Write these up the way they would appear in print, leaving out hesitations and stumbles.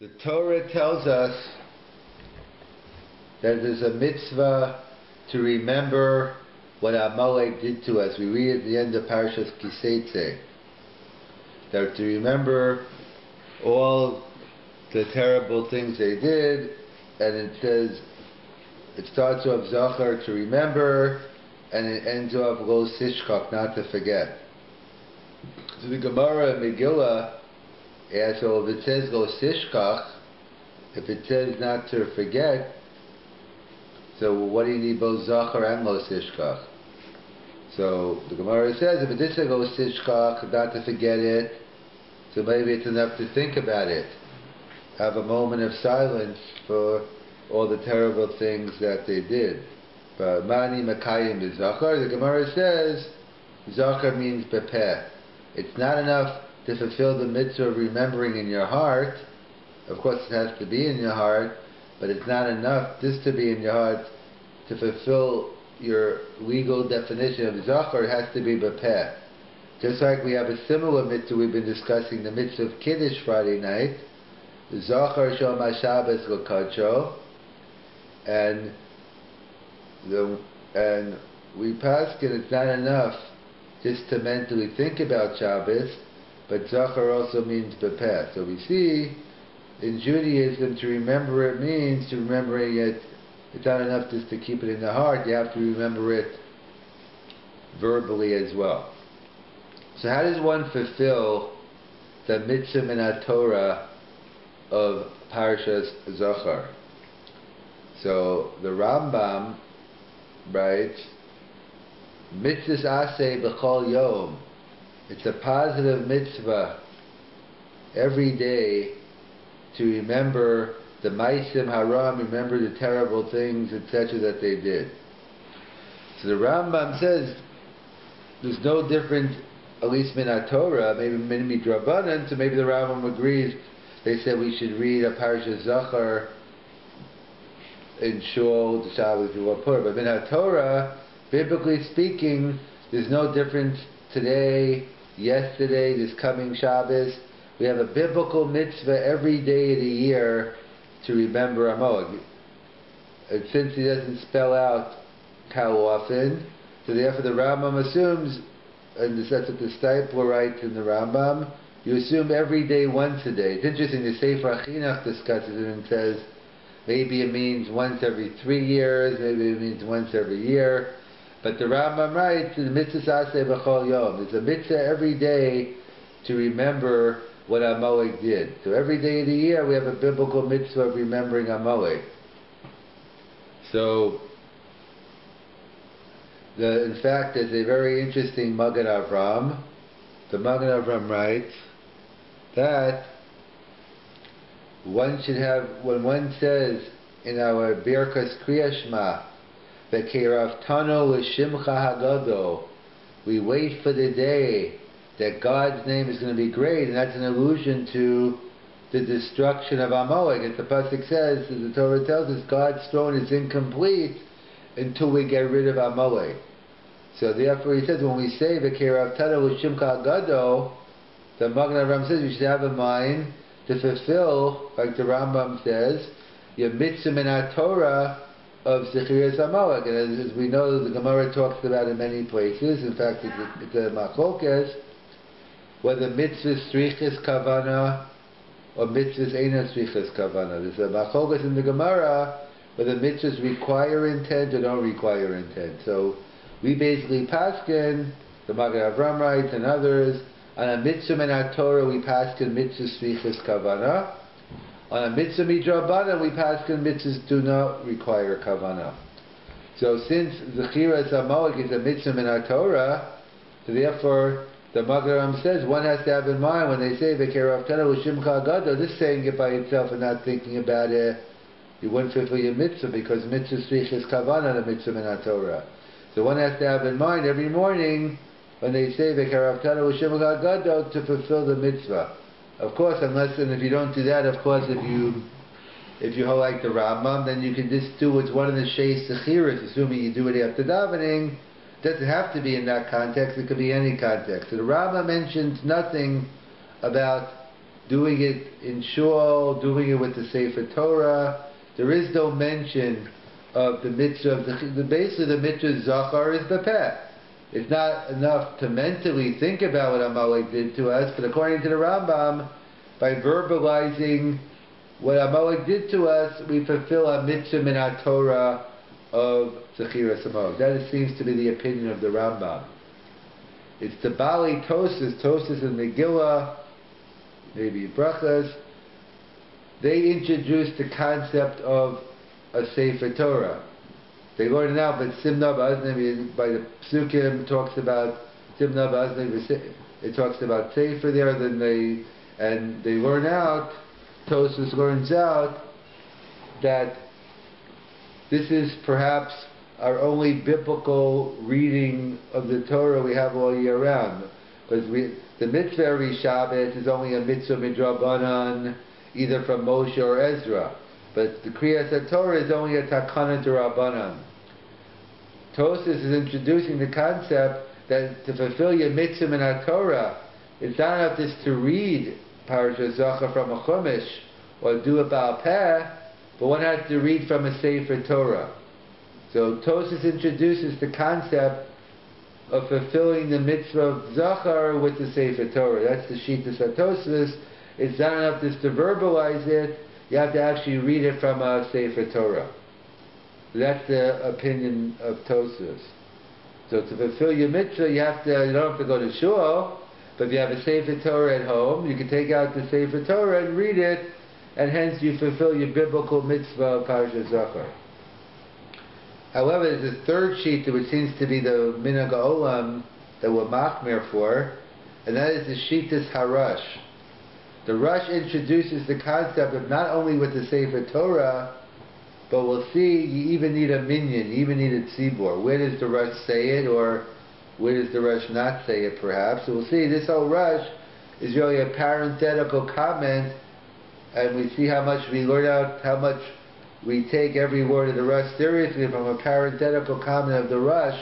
The Torah tells us that there's a mitzvah to remember what Amalek did to us. We read at the end of Parsha Kiseitze that to remember all the terrible things they did, and it says, it starts off Zachor, to remember, and it ends off Lo Tishkach, not to forget. So the Gemara in Megillah asks, well, if it says Lo Tishkach, if it says not to forget, so what do you need both Zachor and Lo Tishkach? So the Gemara says, if it did say Lo Tishkach, not to forget it, so maybe it's enough to think about it. Have a moment of silence for all the terrible things that they did. But Mani Makayim is Zachor. The Gemara says Zachor means Bepeh. It's not enough to fulfill the mitzvah of remembering in your heart. Of course it has to be in your heart, but it's not enough just to be in your heart to fulfill your legal definition of Zachor. It has to be Bepeh. Just like we have a similar mitzvah we've been discussing, the mitzvah of Kiddush Friday night, Zachor Shom HaShabbos L'Kadsho, and we paskin it's not enough just to mentally think about Shabbos, but Zachor also means Bepeh. So we see in Judaism to remember it means to remembering it. It's not enough just to keep it in the heart. You have to remember it verbally as well. So how does one fulfill the mitzvah min Torah of Parshas Zachor? So the Rambam writes, mitzvahs aseh b'chol yom. It's a positive mitzvah every day to remember the maisim haram, remember the terrible things, etc. that they did. So the Rambam says there's no difference, at least min Torah, maybe min midrabanan, so maybe the Rambam agrees. They said we should read a Parsha Zachor in Shul, the Shabbos before Purim. But in Torah, biblically speaking, there's no difference today, yesterday, this coming Shabbos. We have a biblical mitzvah every day of the year to remember Amalek. And since he doesn't spell out how often, so therefore the Rambam assumes, and that's what the Stipler writes in the Rambam, you assume every day, once a day. It's interesting, the Sefer Chinuch discusses it and says, maybe it means once every 3 years, maybe it means once every year. But the Rambam writes, the mitzvah aseh b'chol yom. There's a mitzvah every day to remember what Amalek did. So every day of the year we have a biblical mitzvah of remembering Amalek. So, in fact, there's a very interesting Magen Avram. The Magen Avram writes that one should have, when one says in our Birkas Kriya Shema, V'keiraftanu l'shimcha hagado, we wait for the day that God's name is going to be great, and that's an allusion to the destruction of Amalek. As the pasuk says, as the Torah tells us, God's throne is incomplete until we get rid of Amalek. So therefore he says, when we say V'keiraftanu l'shimcha hagado, the Magen Avram says we should have in mind to fulfill, like the Rambam says, your mitzvah min Torah of Zechiriyas Amalek. And as we know, the Gemara talks about it in many places. In fact, it's a machlokes whether mitzvah strichas kavana or mitzvahs eina strichas kavana. There's a machlokes in the Gemara whether mitzvahs require intent or don't require intent. So we basically paskin, the Magen Avram writes and others, on a mitzvah min Torah we paskin mitzvah strichas kavana. On a mitzvah midrabanan we paskin mitzvahs do not require kavana. So since Zechiras Amalek is a mitzvah min Torah, so therefore the Magen Avram says one has to have in mind when they say V'keiraftanu l'shimcha hagado, this saying it by itself and not thinking about it, you wouldn't fulfill your mitzvah, because mitzvah strichas kavana is a mitzvah min Torah. So one has to have in mind every morning when they say V'keiraftanu l'shimcha hagado to fulfill the mitzvah. Of course, unless, and if you don't do that, of course, if you hold like the Rambam, then you can just do what's one of the Sheis Zechiras, assuming you do it after davening. It doesn't have to be in that context, it could be any context. So the Rambam mentions nothing about doing it in shul, doing it with the Sefer Torah. There is no mention of the mitzvah of basically the mitzvah zachor is bepeh. It's not enough to mentally think about what Amalek did to us, but according to the Rambam, by verbalizing what Amalek did to us, we fulfill a mitzvah min Torah of Zechiras Amalek. That seems to be the opinion of the Rambam. It's the Bali Tosis and Megillah, maybe Brachas. They introduced the concept of a Sefer Torah. They learn it out, but Simna Ba'aznim, by the Psukim, talks about Simna Ba'aznim, it talks about Sefer there, and they learn out, Tosus learns out, that this is perhaps our only biblical reading of the Torah we have all year round. Because the mitzvah every Shabbat is only a mitzvah midrabanan, either from Moshe or Ezra. But the Kriyas Torah is only a takana d'Rabbanan. Tosis is introducing the concept that to fulfill your mitzvah in our Torah, it's not enough just to read Parsha Zachor from a Chumash or do a Baal Peh, but one has to read from a Sefer Torah. So Tosis introduces the concept of fulfilling the mitzvah of Zachor with the Sefer Torah. That's the Shittas HaTosis. It's not enough just to verbalize it, you have to actually read it from a Sefer Torah. That's the opinion of Tosus. So to fulfill your mitzvah, you don't have to go to shul, but if you have a Sefer Torah at home, you can take out the Sefer Torah and read it, and hence you fulfill your biblical mitzvah of Parsha Zachor. However, there's a third sheet which seems to be the Minhag Olam that we're machmir for, and that is the Shittas Harash. The Rush introduces the concept of not only with the Sefer Torah, but we'll see you even need a minyan, you even need a tzibor. Where does the Rush say it, or where does the Rush not say it perhaps? So we'll see this whole Rush is really a parenthetical comment, and we see how much we learn out, how much we take every word of the Rush seriously from a parenthetical comment of the Rush.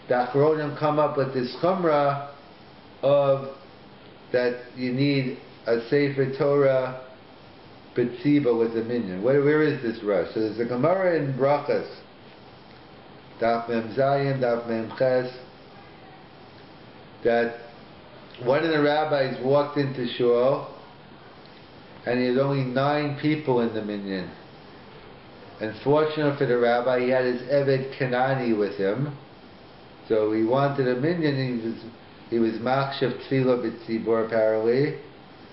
The Achronim come up with this chumrah of that you need a Sefer Torah B'tziba with a minyan. Where is this Rush? So there's a Gemara in Brachas, Daf Mem Zayin, Daf Mem Ches, that one of the rabbis walked into shul and he had only 9 people in the minyan. And fortunately for the rabbi, he had his Eved Kanani with him, so he wanted a minyan. He was Machshav Tfilah B'tzibor apparently,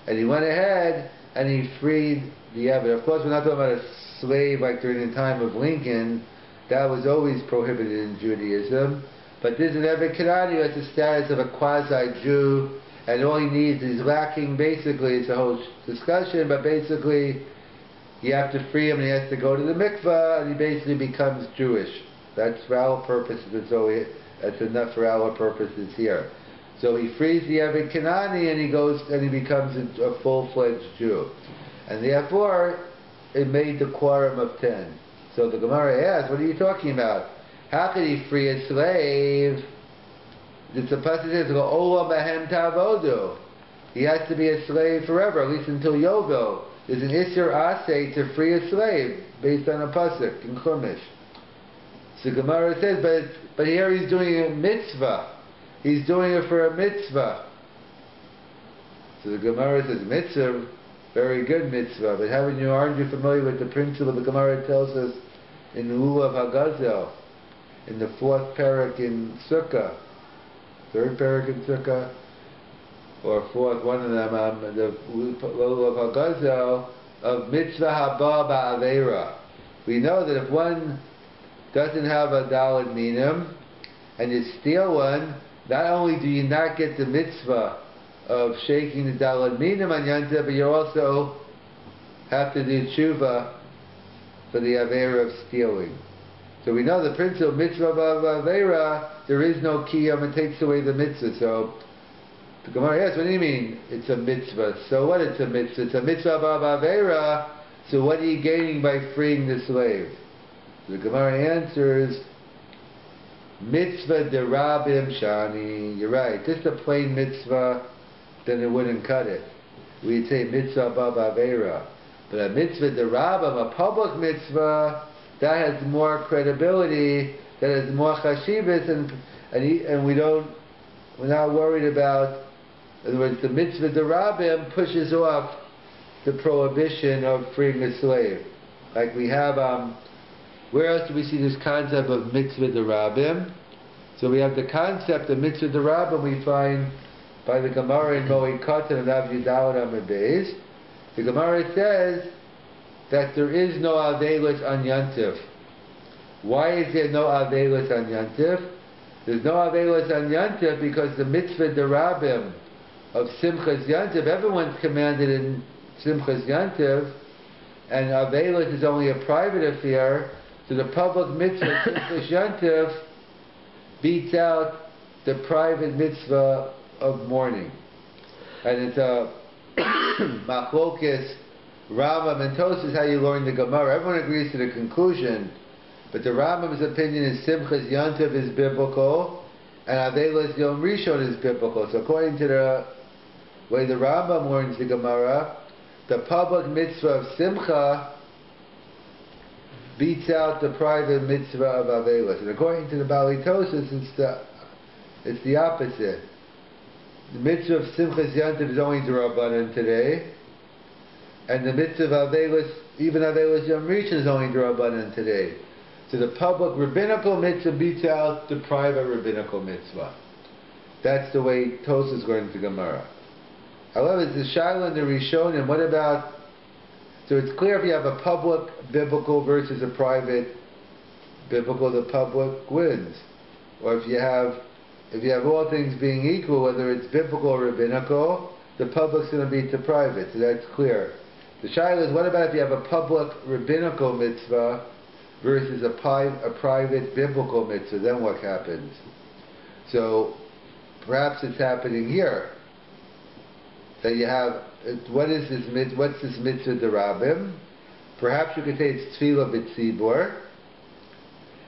and he went ahead and he freed the Eved. Of course, we're not talking about a slave like during the time of Lincoln. That was always prohibited in Judaism. But this is an Eved Kanani who has the status of a quasi-Jew, and all he needs is lacking, basically, it's a whole discussion, but basically you have to free him and he has to go to the mikvah and he basically becomes Jewish. That's for our purposes, that's enough for our purposes here. So he frees the Eved Kanani and he goes and he becomes a full-fledged Jew. And therefore, it made the quorum of 10. So the Gemara asks, what are you talking about? How could he free a slave? It's the passage says, Ola Bahem Tavodu. He has to be a slave forever, at least until Yovel. There's an Isser Aseh to free a slave, based on a pasuk in Chumash. So Gemara says, but here he's doing a mitzvah. He's doing it for a mitzvah. So the Gemara says, mitzvah, very good mitzvah, but aren't you familiar with the principle the Gemara tells us in the Lulav HaGazel, in the 4th parak in Sukkah, 3rd parak in Sukkah, or 4th, one of them, the Lulav HaGazel, of mitzvah haba ba'avera. We know that if one doesn't have a daled minim, and you steal one, not only do you not get the mitzvah of shaking the daled minim on Yom, but you also have to do tshuva for the avera of stealing. So we know the principle of mitzvah of avera, there is no kiyam, it takes away the mitzvah. So the Gemara asks, what do you mean it's a mitzvah? So what, it's a mitzvah? It's a mitzvah of avera, so what are you gaining by freeing the slave? The Gemara answers, mitzvah derabim shani. You're right. Just a plain mitzvah, then it wouldn't cut it. we'd say mitzvah above avera. But a mitzvah derabim, a public mitzvah, that has more credibility, that has more chashivas, and we're not worried about. In other words, the mitzvah derabim pushes off the prohibition of freeing a slave. Like we have, where else do we see this concept of mitzvah derabim? So we have the concept of mitzvah derabim we find by the Gemara in Moed Katan and Av Yudalad Amud Beis. The Gemara says that there is no avelos on Yantif. Why is there no avelos on Yantif? There's no avelos on Yantif because the mitzvah derabim of Simchas Yantif, everyone's commanded in Simchas Yantif, and avelos is only a private affair. So the public mitzvah of Simchas Yantif beats out the private mitzvah of mourning. And it's a machlokes Rambam and Tosfos how you learn the Gemara. Everyone agrees to the conclusion, but the Rambam's opinion is Simchas Yantiv is biblical and Avelos Yom Rishon is biblical. So according to the way the Rambam learns the Gemara, the public mitzvah of Simcha beats out the private mitzvah of Avelos. And according to the Bali Tosfos, it's the opposite. The mitzvah of Simchas Yantiv is only D'Rabbanan today, and the mitzvah of Avelos, even Avelos Yom Rishon, is only D'Rabbanan today. So the public rabbinical mitzvah beats out the private rabbinical mitzvah. That's the way Tosfos is going to Gemara. However, it's the Shaila and the Rishonim. What about? So it's clear if you have a public biblical versus a private biblical, the public wins. Or if you have all things being equal, whether it's biblical or rabbinical, the public's going to beat the private. So that's clear. The Shaila is, what about if you have a public rabbinical mitzvah versus a private biblical mitzvah? Then what happens? So perhaps it's happening here. That you have, what's this mitzvah derabim? Perhaps you could say it's tefillah b'tzibur.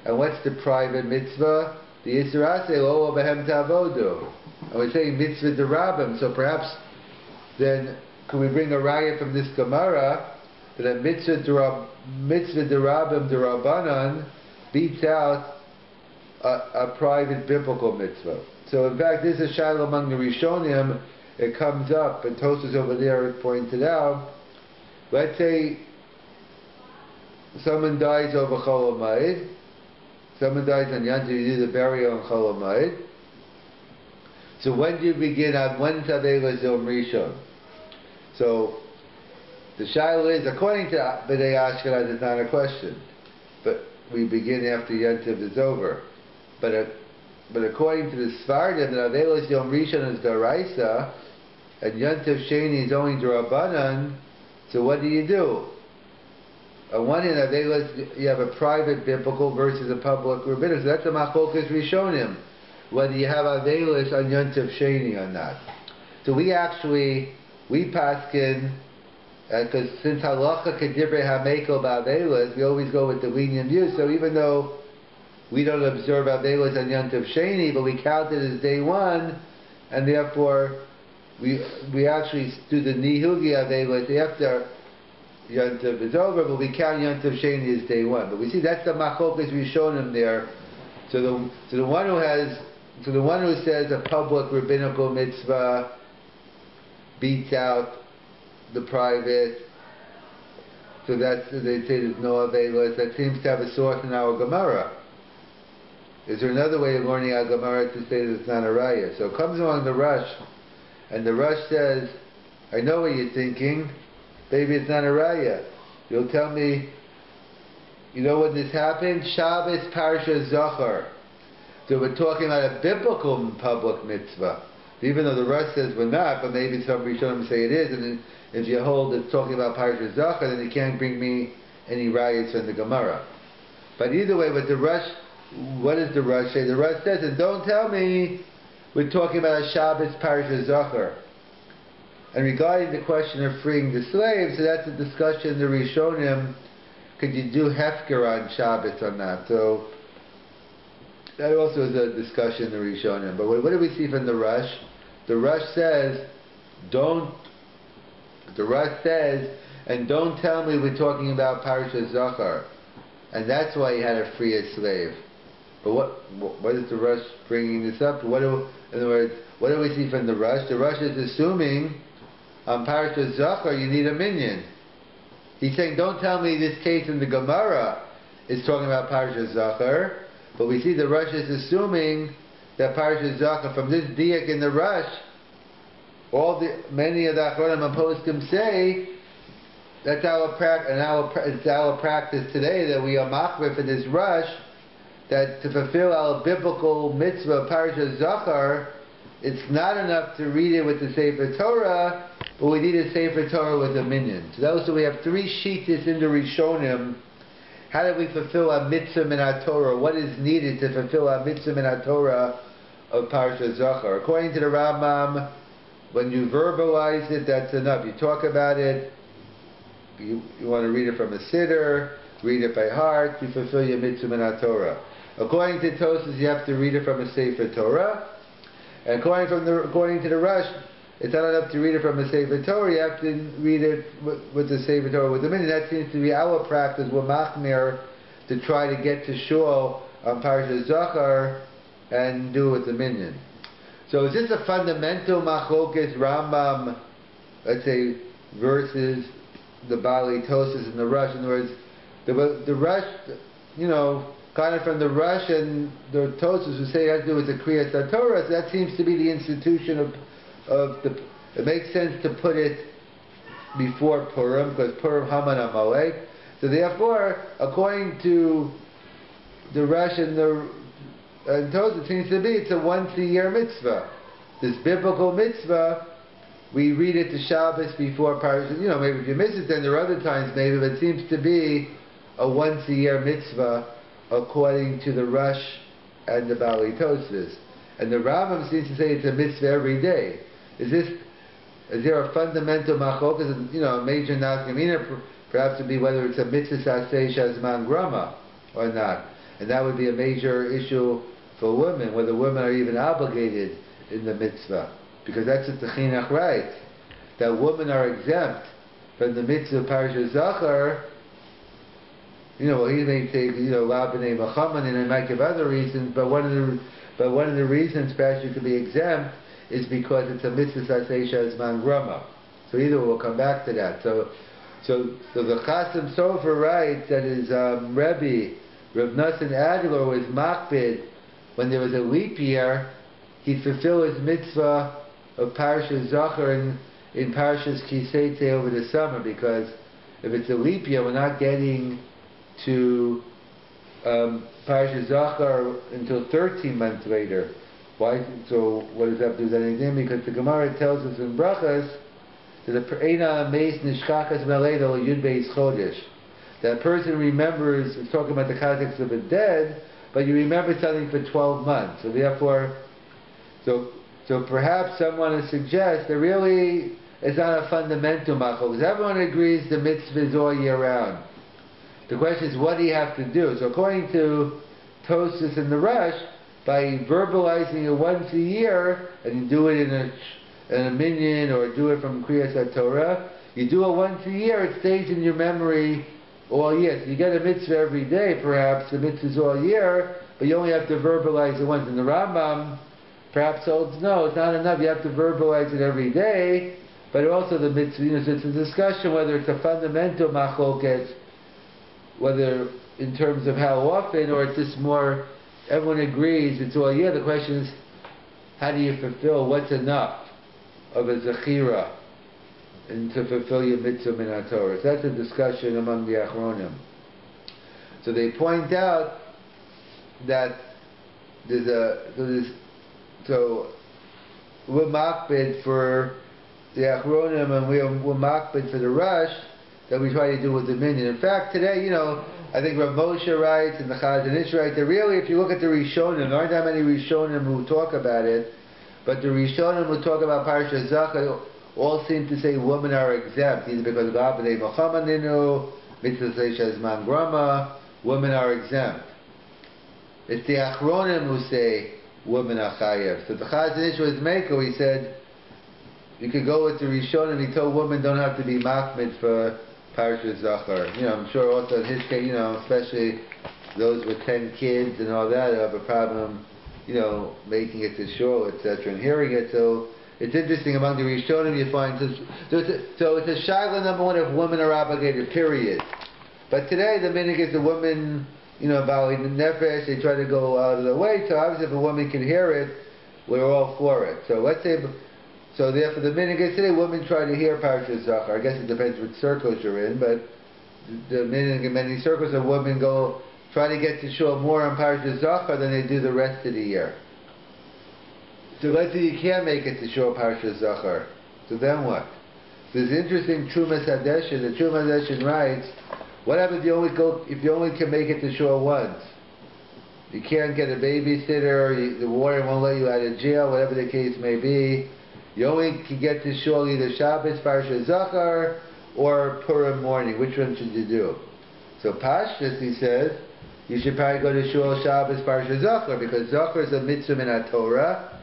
And what's the private mitzvah? The Yisraseh lo behem tavodu. And we're saying mitzvah derabim. So perhaps then could we bring a raya from this Gemara that a mitzvah derabim derabanan beats out a private biblical mitzvah. So in fact, this is a shaila among the Rishonim. It comes up, and Tosfos over there pointed out. Let's say someone dies over Chol Hamoed. Someone dies on Yantiv, you do the burial on Chol Hamoed. So when do you begin on? When's Avelos Yom Rishon? So the shaila is, according to B'nai Ashkenaz, it's not a question, but we begin after Yantiv is over. But according to the Sfardim, that Avelos Yom Rishon is Daraisa, and Yantiv Sheni is only D'Rabbanan. So what do you do? On one hand, Avelos, you have a private biblical versus a public rabbinical. So that's a machlokes Rishonim, whether you have Avelos on Yantiv Sheni or not. So we paskin, because since halacha kedivrei hamekel ba'avelos, we always go with the lenient view. So even though we don't observe Avelos on Yantiv Sheni, but we count it as day one, and therefore we actually do the nihugi Avelos after Yantiv is over, but we count Yantiv Sheni as day one. But we see that's the machlokes Rishonim there. So the one who says a public rabbinical mitzvah beats out the private, so that's, they say there's no Avelos. That seems to have a source in our Gemara. Is there another way of learning our Gemara to say that it's not a raya? So it comes along the Rush, and the Rush says, I know what you're thinking, maybe it's not a raya. You'll tell me, you know when this happened? Shabbos Parsha Zachor. So we're talking about a biblical public mitzvah. Even though the Rush says we're not, but maybe some Rishonim say it is, and then if you hold it's talking about Parsha Zachor, then you can't bring me any rayas from the Gemara. But either way, with the Rush, what does the Rush say? The Rush says, and don't tell me we're talking about a Shabbos Parsha Zachor. And regarding the question of freeing the slaves, so that's a discussion in the Rishonim, could you do Hefker on Shabbos or not? So that also is a discussion in the Rishonim. But what do we see from the Rush? The Rush says, don't The Rush says, and don't tell me we're talking about Parsha Zachor, and that's why he had to free a slave. But what is the Rush bringing this up? In other words, what do we see from the Rush? The Rush is assuming on Parsha Zachor you need a minion. He's saying, don't tell me this case in the Gemara is talking about Parsha Zachor, but we see the Rush is assuming that Parsha Zachor, from this diak in the Rush, many of the Achronim and Poskim say that's our practice today, that we are machmir for this Rush, that to fulfill our biblical mitzvah of Parsha Zachor, it's not enough to read it with the Sefer Torah, but we need a Sefer Torah with a minyan. So we have three shittas in the Rishonim. How do we fulfill our mitzvah in our Torah? What is needed to fulfill our mitzvah in our Torah of Parsha Zachor? According to the Rambam, when you verbalize it, that's enough. You talk about it, you want to read it from a siddur, read it by heart, you fulfill your mitzvah in our Torah. According to Tosas, you have to read it from a Sefer Torah. And according to the Rush, it's not enough to read it from a Sefer Torah, you have to read it with the Sefer Torah with the minyan. That seems to be our practice. We're machmir to try to get to shul on Parsha Zachor and do it with the minyan. So is this a fundamental machlokas Rambam, let's say, versus the Bali Tosas and the Rush? In other words, the Rush, kind of from the Rush and the Tosas who say it has to do with the Kriyas HaTorah, so that seems to be the institution of the. It makes sense to put it before Purim, because Purim Haman the Amalek. So therefore, according to the Rush and Tosas, it seems to be it's a once-a-year mitzvah. This biblical mitzvah, we read it to Shabbos before Parsha. Maybe if you miss it, then there are other times maybe, but it seems to be a once-a-year mitzvah according to the Rush and the Bali Tosas. And the Rambam seems to say it's a mitzvah every day. Is there a fundamental machlokas, a major nafkamina, perhaps to be whether it's a mitzvah saseh shazman grama or not? And that would be a major issue for women, whether women are even obligated in the mitzvah. Because that's what the chinuch writes, that women are exempt from the mitzvah of Parsha Zachor. He may say, La b'nei Machaman, and it might give other reasons, but one of the reasons perhaps you could be exempt is because it's a mitzvah saseh shazman grama. So either we'll come back to that. So the Chasim Sofer writes that his Rabbi, Rav Nosson Adler, was makbid when there was a leap year, he'd fulfill his mitzvah of Parsha Zachor in Parshas Kisei over the summer, because if it's a leap year, we're not getting to Parsha Zachor until 13 months later. Why? So what does that have to do with anything? Because the Gemara tells us in Brachas that the Eina Meis Nishchachas Meledo Yud Beis Chodesh. That person remembers, it's talking about the context of the dead, but you remember something for 12 months. So therefore, so perhaps someone would suggest that really it's not a fundamental machlokas, because everyone agrees the mitzvah is all year round. The question is, what do you have to do? So according to Tosas and the Rush, by verbalizing it once a year, and you do it in a minyan, or do it from Kriyas HaTorah, you do it once a year, it stays in your memory all year. So you get a mitzvah every day, perhaps the mitzvah is all year, but you only have to verbalize it once. And the Rambam perhaps holds, no, it's not enough, you have to verbalize it every day, but also the mitzvah, so it's a discussion whether it's a fundamental machloket, whether in terms of how often, or it's just more, everyone agrees it's all year. The question is, how do you fulfill, what's enough of a zechira and to fulfill your mitzvah min HaTorah? So that's a discussion among the Achronim. So they point out that so we're makbid for the Achronim, and we're makbid for the Rush, that we try to do with the minyan. In fact, today, I think Rav Moshe writes and the Chazon Ish writes that really, if you look at the Rishonim, there aren't that many Rishonim who talk about it, but the Rishonim who talk about Parsha Zachor all seem to say women are exempt, either because of La b'nei Machaman Ninu, mitzvah shazman grama, women are exempt. It's the Achronim who say women are chayev. So the Chazon Ish was Meiko, he said, you could go with the Rishonim. He told women don't have to be machmid for Parsha Zachor. I'm sure also in his case, especially those with 10 kids and all that have a problem, making it to shul, etc., and hearing it. So it's interesting among the Rishonim you find. So it's a shaila number one if women are obligated, period. But today the minhag is the woman, Bali Nefesh, they try to go out of the way. So obviously if a woman can hear it, we're all for it. So let's say, so therefore the minhag is today women try to hear Parsha Zachor. I guess it depends which circles you're in, but the minhag in many circles of women try to get to shul more on Parsha Zachor than they do the rest of the year. So let's say you can't make it to shul Parsha Zachor. So then what? There's interesting Trumas Hadeshin. The Trumas Hadeshin writes, what happens if you only can make it to shul once? You can't get a babysitter, the warden won't let you out of jail, whatever the case may be. You only can get to shul either Shabbos, Parsha Zachor, or Purim morning. Which one should you do? So Pashtus, he says, you should probably go to shul Shabbos, Parsha Zachor, because Zachor is a mitzvah in Torah.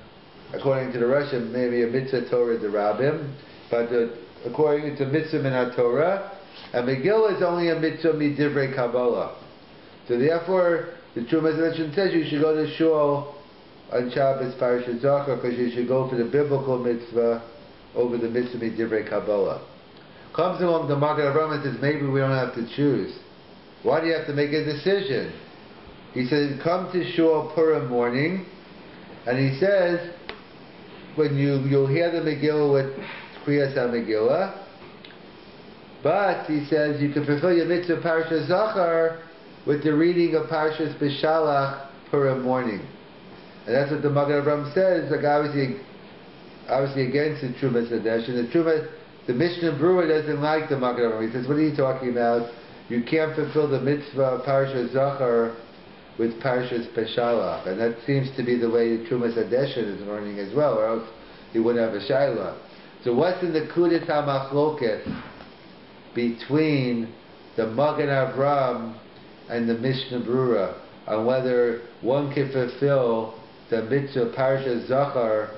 According to the Russian, maybe a mitzvah Torah the Rabbim, but according to mitzvah in Torah, and Megillah is only a mitzvah midivrei Kabbalah. So therefore, the Trumas Hadeshin says you should go to shul on Shabbos Parsha Zachor because you should go for the biblical mitzvah over the mitzvah midivrei Kabbalah. Comes along the Magen Avraham and says maybe we don't have to choose. Why do you have to make a decision? He says come to shul Purim morning, and he says when you'll hear the Megillah with Kriyas HaMegillah. But, he says, you can fulfill your mitzvah Parsha Zachor with the reading of Parshas Beshalach Purim morning. And that's what the Magen Avraham says, like obviously against the Trumas Hadeshin. The Mishnah Brewer doesn't like the Magen Avraham. He says, what are you talking about? You can't fulfill the mitzvah of Parsha Zachor with Parshas Beshalach. And that seems to be the way the Trumas Hadeshin is learning as well, or else he wouldn't have a Shaila. So what's in the Kudat HaMachloket between the Magen Avraham and the Mishnah Brura on whether one can fulfill the mitzvah Parsha Zachor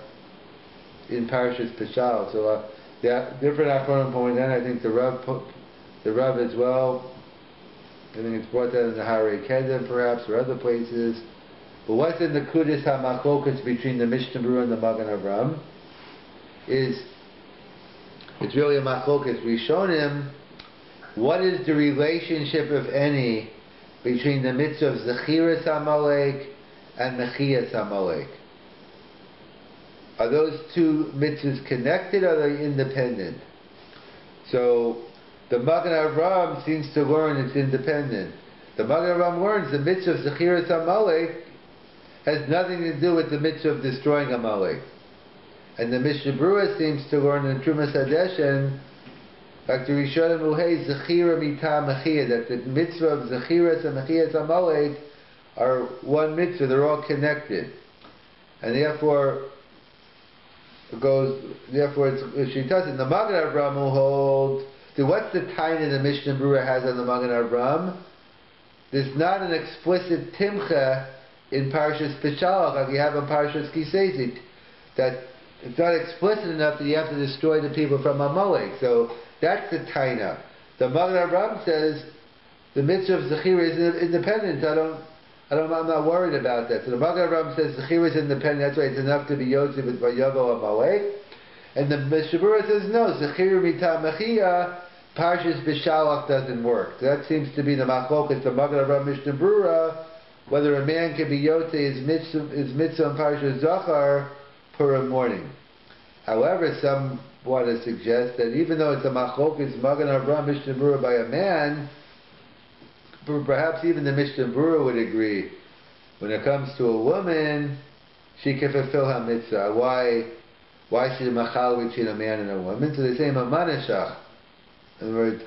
in Parshas Beshalach? So there are different Achronim point in. I think the Rav as well. I think it's brought down in the Harei Kedem perhaps or other places. But what's in the Kudas HaMachlokas between the Mishnah Brura and the Magen Avraham is it's really a Machlokas Rishonim. What is the relationship, if any, between the mitzvah of Zechiras Amalek and Mechias Amalek? Are those two mitzvahs connected or are they independent? So the Magen Avraham seems to learn it's independent. The Magen Avraham learns the mitzvah of Zechiras Amalek has nothing to do with the mitzvah of destroying Amalek. And the Mishnah Brura seems to learn in Trumas Hadeshin, like the Rishonim Uhei Zechira Mita Mechia, that the mitzvah of Zechiras and Mechias Amalek are one mitzvah, they're all connected. And therefore it's Shitasin. The Magen Avraham will hold, what's the taina the Mishnah Brura has on the Magen Avraham? There's not an explicit timcha in Parshas Beshalach like you have in Parshas Kisei, that it's not explicit enough that you have to destroy the people from Amalek. So that's the taina. The Magen Avraham says the mitzvah of Zechira is independent. I'm not worried about that. So the Magen Avraham says Zechira is independent. That's why it's enough to be Yosef with Vayavo Amalek. And the Mishnah Brura says no. Zechira Mita Mechia, Parshas Beshalach doesn't work. So that seems to be the machlokas, the Magen Avraham Mishnah Brura, whether a man can be Yosef his mitzvah in Parshas Zachor Purim morning. However, some want to suggest that even though it's a machlokas Magen Avraham Mishnah Brura by a man, perhaps even the Mishnah Brura would agree when it comes to a woman, she can fulfill her mitzvah. Why should a machal between a man and a woman? So they say mamanashach. In other words,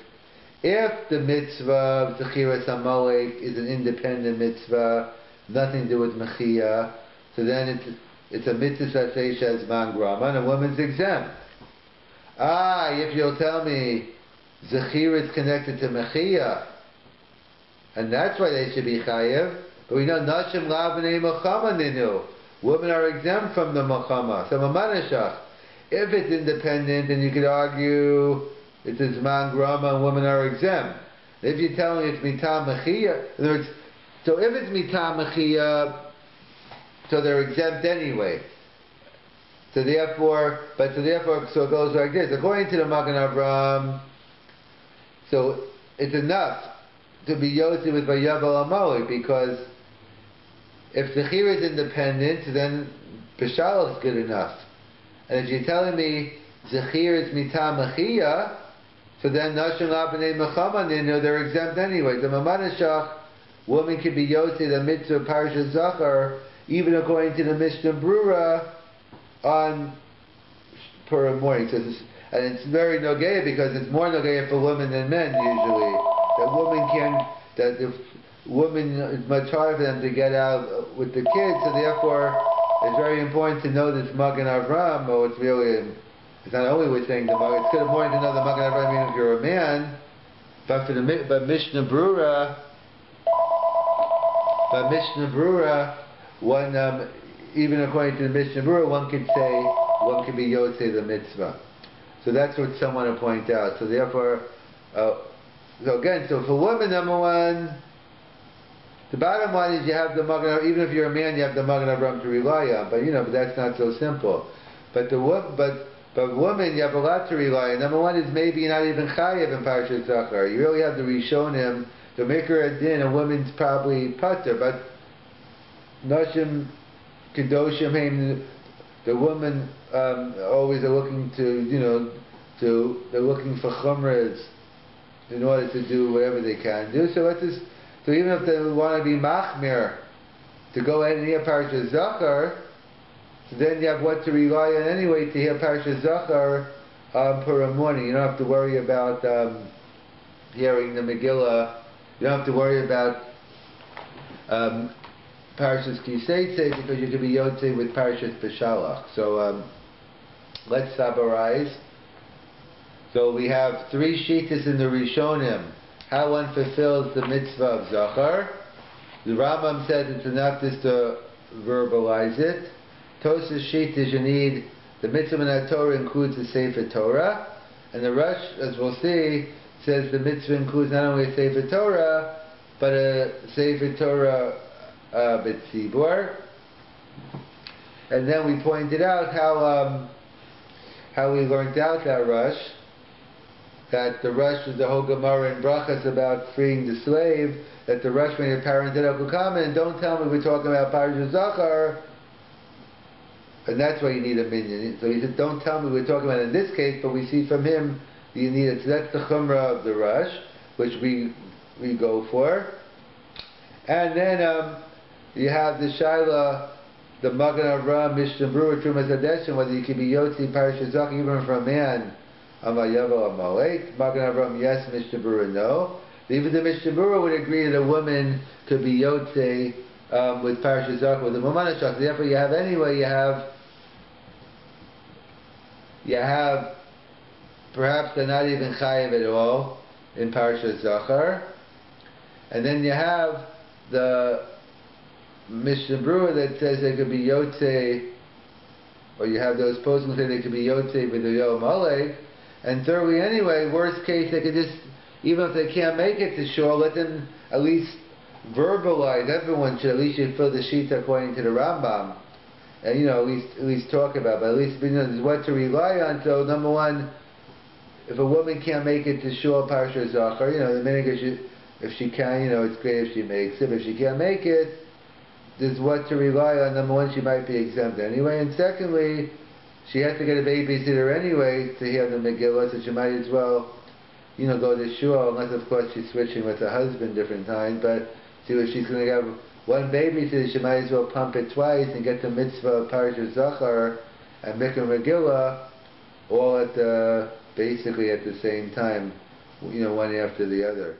if the mitzvah of Zechiras Amalek is an independent mitzvah, nothing to do with mechia, so then it's a mitzvah sasesha zman grama, and a woman's exempt. If you'll tell me Zechira is connected to mechia, and that's why they should be chayev, but we know nashim la b'nei machama ninu. Women are exempt from the machama. So mamanashach. If it's independent, then you could argue it's a Zman Grama and women are exempt. If you're telling me it's Mitam Mechiyah, in other words, so if it's Mitam Mechiyah, so they're exempt anyway. So therefore, so it goes like this. According to the Magen Avraham, so it's enough to be Yossi with Vayavel Amalek, because if the Chir is independent, then Peshalach is good enough. And if you're telling me Zechir is Mitam Mechiyah, so then Nashim Labnei Mechaman, they're exempt anyway. The Mamanashach, woman can be Yossi, the mitzvah Parsha Zachor, even according to the Mishnah Brura, on Purim morning. So and it's very Nogea, because it's more Nogea for women than men usually. That if women, it's much harder for them to get out with the kids, so therefore it's very important to know this Magen Avraham, or it's really, it's not only we're saying the Magen, it's good important to know the Magen Avraham even if you're a man, but Mishnah Brura, one, even according to the Mishnah Brura, one could be Yotzei the mitzvah. So that's what someone will point out. So therefore, so again, so for women, number one, the bottom line is you have the Magen Avraham, even if you're a man, you have the Magen Avraham to rely on. But that's not so simple. But women, you have a lot to rely on. Number one is maybe you're not even chayav in Parsha Zachor. You really have to Rishonim to make her a din. A woman's probably putter, but Nashim Kedoshim, the women always are looking they're looking for chumras in order to do whatever they can do. So even if they want to be machmir to go ahead and hear Parsha Zachor, so then you have what to rely on anyway to hear Parsha Zachor on Purim morning. You don't have to worry about hearing the Megillah. You don't have to worry about Parshas Kiseitze, because you could be Yotzei with Parshas Peshalach. So let's summarize. So we have three shittas in the Rishonim, how one fulfills the mitzvah of Zachor. The Rambam says it's enough just to verbalize it. Tosas shittas, you need the mitzvah in Torah includes the Sefer Torah, and the Rosh, as we'll see, says the mitzvah includes not only a Sefer Torah, but a Sefer Torah B'tzibor. And then we pointed out how we learned out that Rosh, that the Rosh is the whole Gemara in Brachas about freeing the slave, that the Rosh made a parenthetical comment, and don't tell me we're talking about Parsha Zachor, and that's why you need a minyan. So he said, don't tell me we're talking about it in this case, but we see from him you need it. So that's the Chumrah of the Rosh, which we go for. And then you have the Shaila, the Magen Avraham, Mishnah Brura, Trumas Hadeshin, whether you can be Yotzi Parsha Zachor even for a man, Amayavel Amalek. Magen Avraham, yes. Mishnah Brura, no. Even the Mishnah Brura would agree that a woman could be Yotzei with Parsha Zachor, with the Mamanashach. Therefore, you have perhaps they're not even chayiv at all in Parsha Zachor, and then you have the Mishnah Brura that says they could be Yotzei, or you have those posting that say they could be Yotzei with the Amalek. And thirdly, anyway, worst case, they could just, even if they can't make it to shore, let them at least verbalize. Everyone should at least fill the sheet according to the Rambam, and at least talk about. But at least there's what to rely on. So number one, if a woman can't make it to shore Parsha Zachor, the minute if she can, it's great if she makes it. But if she can't make it, there's what to rely on. Number one, she might be exempt anyway, and secondly, she has to get a babysitter anyway to hear the Megillah, so she might as well, go to shul, unless of course she's switching with her husband different times. But see, if she's going to have one babysitter, she might as well pump it twice and get the mitzvah of Parsha Zachor and Mikra Megillah all basically at the same time, one after the other.